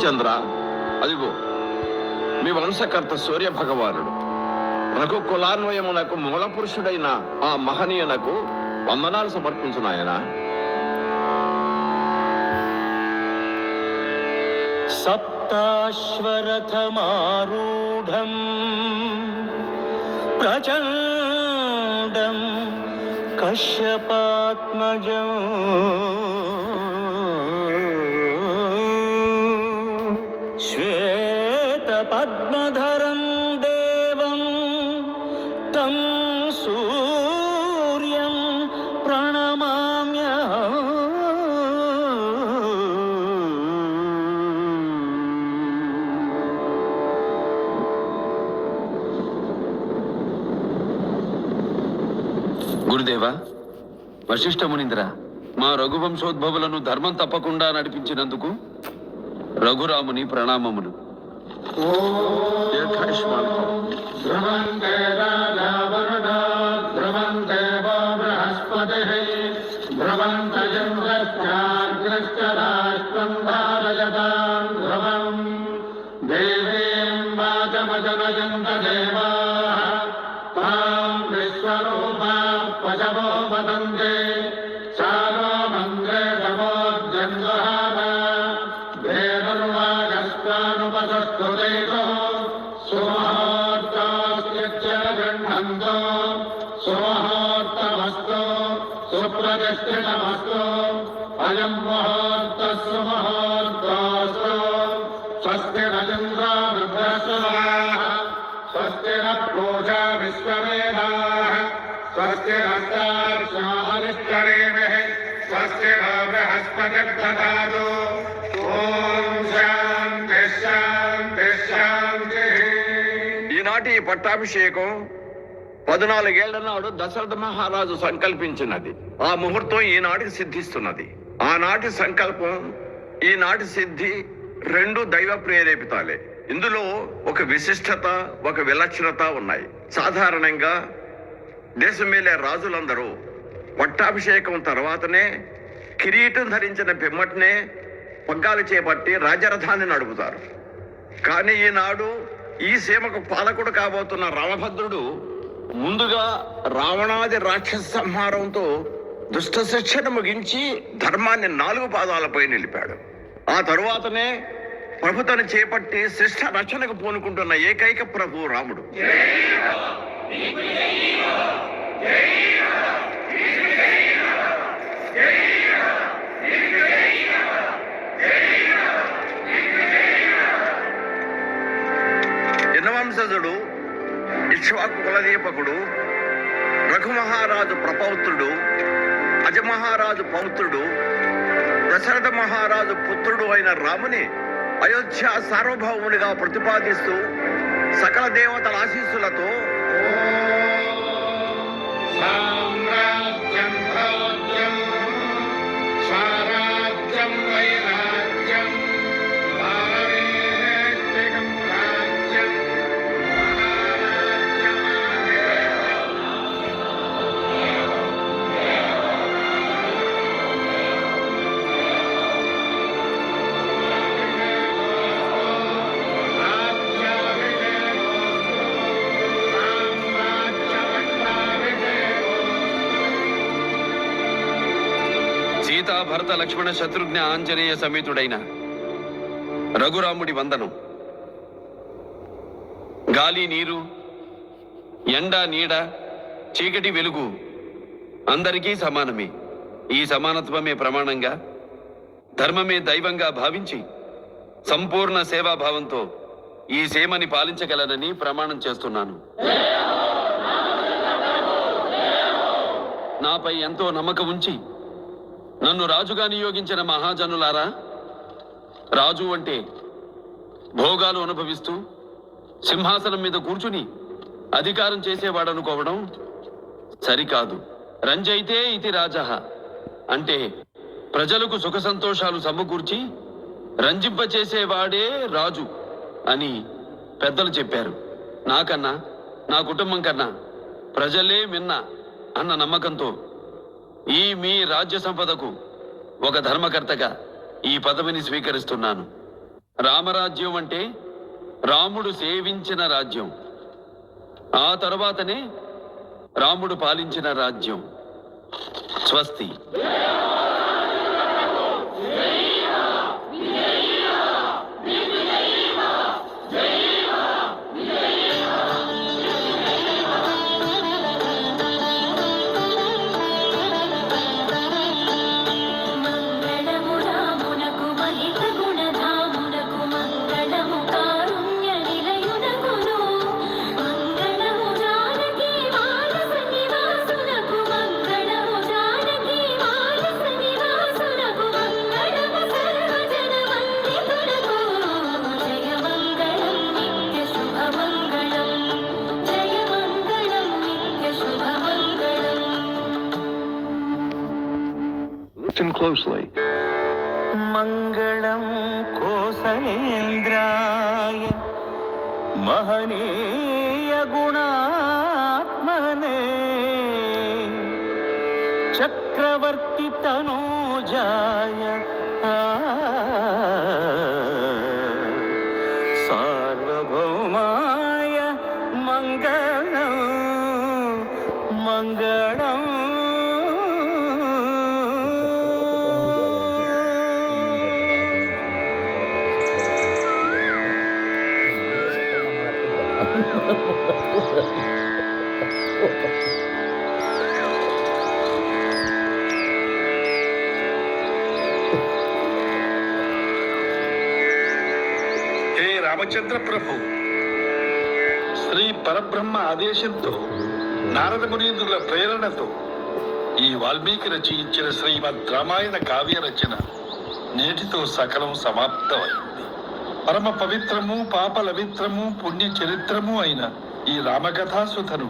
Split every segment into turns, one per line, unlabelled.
చంద్ర, అదిగో మీ వంశకర్త సూర్య భగవానుడు రఘు కులాన్వయమునకు మూల పురుషుడైన ఆ మహనీయునకు వందనాలు సమర్పించున్నాయన.
సప్తాశ్వరథమారూఢం ప్రచండం కశ్యపాత్మజం శ్వేతపద్మధరం దేవం తం సూర్యం ప్రణమామ్యహం.
గురుదేవా, వశిష్ఠ మునీంద్ర, మా రఘువంశోద్భవులను ధర్మం తప్పకుండా నడిపించినందుకు రఘురాముని ప్రణామములు.
పశవో వదంతే చాలో మంద్రే తమోజన్వహార దేవర్వాగస్వానుపసస్తుతేతో సుమహోర్తోస్త్యచ్చ గృహంతో సుమహోర్తమస్తు సుప్రతిష్ఠితమస్తు అయం ముహూర్తః సుమహూర్తోస్తు. స్వస్తి రజేంద్రో వృద్ధశ్రవాః స్వస్తి నః పూషా విశ్వవేదాః స్వస్తి నస్తార్క్ష్యో అరిష్టరేమిః స్వస్తి నో బృహస్పతిర్దధాతు. ఓం శాంతి శాంతి శాంతి.
ఈనాటి పట్టాభిషేకం 14 ఏళ్ల నాడు దశరథ మహారాజు సంకల్పించినది. ఆ ముహూర్తం ఈనాటికి సిద్ధిస్తున్నది. ఆనాటి సంకల్పం, ఈనాటి సిద్ధి రెండు దైవ ప్రేరేపితాలే. ఇందులో ఒక విశిష్టత, ఒక విలక్షణత ఉన్నాయి. సాధారణంగా దేశం మేలే రాజులందరూ పట్టాభిషేకం తర్వాతనే కిరీటం ధరించిన పిమ్మటనే పగ్గాలు చేపట్టి రాజరథాన్ని నడుపుతారు. కానీ ఈనాడు ఈ సీమకు పాలకుడు కాబోతున్న రామభద్రుడు ముందుగా రావణాది రాక్షస సంహారంతో దుష్ట శిక్షను ముగించి ధర్మాన్ని 4 పాదాలపై నిలిపాడు. ఆ తరువాతనే ప్రభుత్వాన్ని చేపట్టి శిష్ట రక్షణకు పూనుకుంటున్న ఏకైక ప్రభు రాముడు. జనవంశజుడు, ఇక్ష్వాకు కులదీపకుడు, రఘుమహారాజు ప్రపౌత్రుడు, అజమహారాజు పౌత్రుడు, దశరథ మహారాజు పుత్రుడు అయిన రాముని అయోధ్య సార్వభౌమునిగా ప్రతిపాదిస్తూ సకల దేవతల ఆశీస్సులతో
సామ్రాజ్యం భోజ్యం స్వరాజ్యం వైరాజ్యం పారవేష్టికం రాజ్యం
సీతా భరత లక్ష్మణ శత్రుఘ్న ఆంజనేయ సమేతుడైన రఘురాముడి వందనం. గాలి నీరు, ఎండ నీడ, చీకటి వెలుగు అందరికీ సమానమే. ఈ సమానత్వమే ప్రమాణంగా, ధర్మమే దైవంగా భావించి సంపూర్ణ సేవాభావంతో ఈ సీమని పాలించగలనని ప్రమాణం చేస్తున్నాను. నాపై ఎంతో నమ్మకం ఉంచి నన్ను రాజుగా నియోగించిన మహాజనులారా, రాజు అంటే భోగాలు అనుభవిస్తూ సింహాసనం మీద కూర్చుని అధికారం చేసేవాడనుకోవడం సరికాదు. రంజైతే ఇది రాజః అంటే ప్రజలకు సుఖ సంతోషాలు సమకూర్చి రంజింపచేసేవాడే రాజు అని పెద్దలు చెప్పారు. నాకన్నా, నా కుటుంబం కన్నా ప్రజలే మిన్న అన్న నమ్మకంతో ఈ మీ రాజ్య సంపదకు ఒక ధర్మకర్తగా ఈ పదవిని స్వీకరిస్తున్నాను. రామరాజ్యం అంటే రాముడు సేవించిన రాజ్యం. ఆ తర్వాతనే రాముడు పాలించిన రాజ్యం. స్వస్తి.
Listen closely.
మంగళం కోసలేంద్రాయ మహనీయ గుణాత్మనే చక్రవర్తి తనూజాయ సార్వభౌమాయ మంగళం మంగళం.
హే రామచంద్ర ప్రభు, శ్రీ పరబ్రహ్మ ఆదేశంతో నారద మునీంద్రుల ప్రేరణతో ఈ వాల్మీకి రచించిన శ్రీమద్ రామాయణ కావ్య రచన నేటితో సకలం సమాప్తమైంది. పరమ పవిత్రము పాపలవిత్రము పుణ్య చరిత్రము అయిన ఈ రామకథాసుధను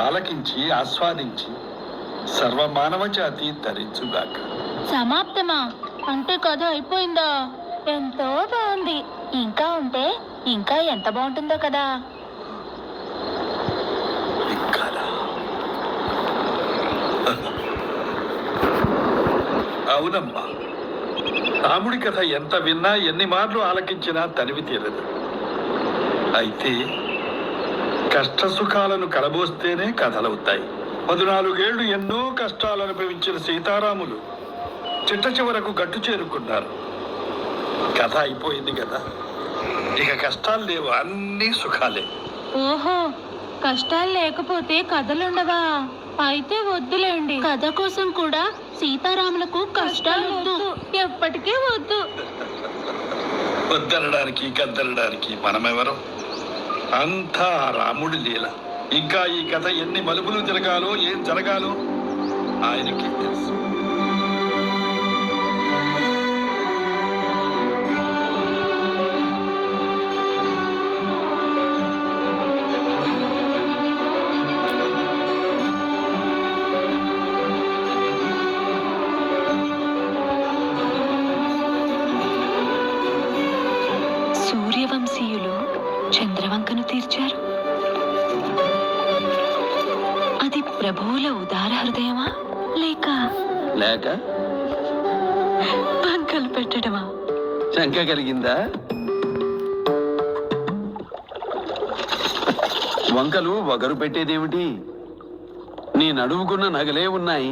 ఆలకించి ఆస్వాదించి సర్వమానవ జాతి ధరించుగాక.
సమాప్తమా? అంటే కథ అయిపోయిందా? ఎంతో బాగుంది. ఇంకా ఉంటే ఇంకా ఎంత బాగుంటుందో కదా.
అవునమ్మా, రాముడి కథ ఎంత విన్నా ఎన్ని మార్లు ఆలకించినా తనివి తీరదు. అయితే కష్ట సుఖాలను కలబోస్తేనే కథలవుతాయి. 14 ఏళ్లు ఎన్నో కష్టాలు అనుభవించిన సీతారాములు చిట్ట చివరకు గట్టు చేరుకున్నారు. కథ అయిపోయింది కదా, ఇక కష్టాలు లేవు, అన్నీ సుఖాలే.
ఓహో, కష్టాలు లేకపోతే కథలుండవా? అయితే వద్దులేండి. కథ కోసం కూడా సీతారాములకు కష్టాలు వద్దు, ఎప్పటికీ వద్దు.
వద్దనడానికి కద్దనడానికి మనమెవరం? అంతా ఆ రాముడి లీల. ఇంకా ఈ కథ ఎన్ని మలుపులు జరగాలో ఏం జరగాలో ఆయనకి తెలుసు.
సూర్యవంశీయులు చంద్రవంకను తీర్చారు. అది ప్రభువుల ఉదార హృదయమా లేక
లేక
వంకలు పెట్టడమా?
శంక కలిగిందా? వంకలు వగరు పెట్టేదేమిటి? నీ నడువుకున్న నగలే ఉన్నాయి.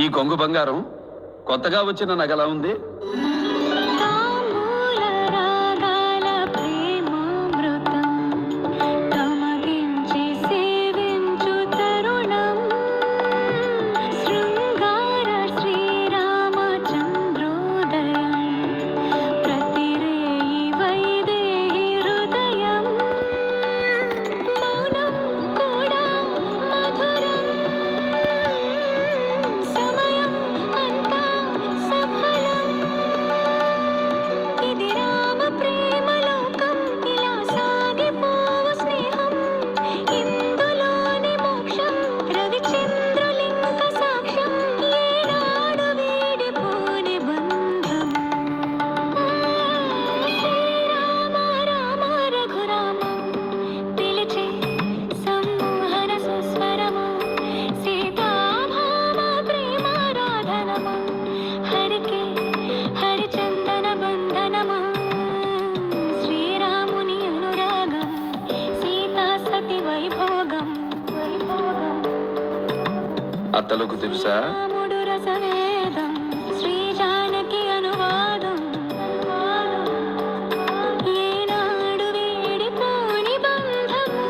ఈ కొంగు బంగారం కొత్తగా వచ్చిన నగలా ఉంది.
వైభోగం
అత్తలకు తెలుసా?
రాముడు రసవేదం శ్రీ జానకి అనువాదం ఏనాడు వీడిపోని బంధము.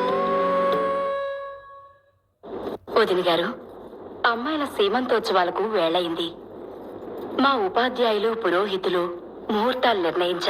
వదిన గారు, అమ్మాయిల సీమంతోత్సవాలకు వేళయింది. మా ఉపాధ్యాయులు పురోహితులు ముహూర్తాలు నిర్ణయించారు.